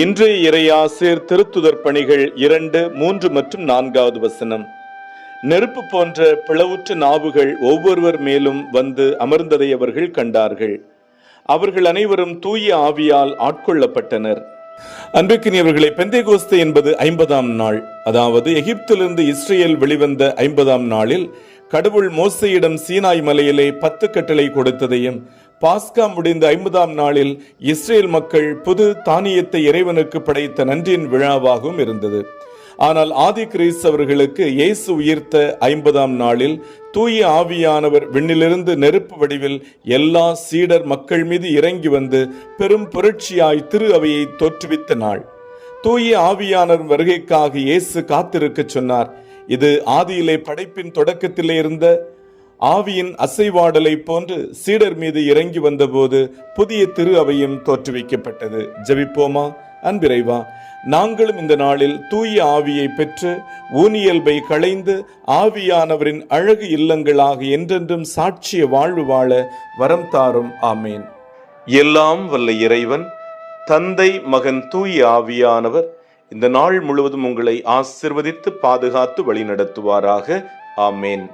இன்றைய இறையாசிர் திருத்துதர் பணிகள் 2, 3 மற்றும் 4வது வசனம். நெருப்பு போன்ற பிளவுற்ற நாவுகள் ஒவ்வொருவர் மேலும் வந்து அமர்ந்ததை அவர்கள் கண்டார்கள். அவர்கள் அனைவரும் தூய ஆவியால் ஆட்கொள்ளப்பட்டனர். அன்பிற்கினியவர்களே, பெந்தேகோஸ்தே என்பது 50ஆம் நாள், அதாவது எகிப்திலிருந்து இஸ்ரேல் வெளிவந்த 50ஆம் நாளில் கடவுள் மோசேயிடம் சீனாய் மலையிலே 10 கட்டளை கொடுத்ததையும், பாஸ்கா முடிந்த 50ஆம் நாளில் இஸ்ரேல் மக்கள் புது தானியத்தை இறைவனுக்கு படைத்த நன்றியின் விழாவாகவும் இருந்தது. ஆனால் ஆதி கிறிஸ்தவர்களுக்கு இயேசு உயிர்த்த 50ஆம் நாளில் தூய ஆவியானவர் விண்ணிலிருந்து நெருப்பு வடிவில் எல்லா சீடர் மக்கள் மீது இறங்கி வந்து பெரும் புரட்சியாய் திரு அவையை தோற்றுவித்த நாள். தூய ஆவியானவர் வருகைக்காக இயேசு காத்திருக்க சொன்னார். இது ஆதியிலே படைப்பின் தொடக்கத்திலே இருந்த ஆவியின் அசைவாடலை போன்று சீடர் மீது இறங்கி வந்தபோது புதிய திரு அவையும் தோற்றுவிக்கப்பட்டது. ஜெபிப்போமா. அன்பிறைவா, நாங்களும் இந்த நாளில் தூய ஆவியை பெற்று ஊனியல்பை களைந்து ஆவியானவரின் அழகு இல்லங்களாக என்றென்றும் சாட்சிய வாழ்வு வாழ வரம் தாரும். ஆமேன். எல்லாம் வல்ல இறைவன், தந்தை, மகன், தூய ஆவியானவர் இந்த நாள் முழுவதும் உங்களை ஆசிர்வதித்து பாதுகாத்து வழி நடத்துவாராக. ஆமேன்.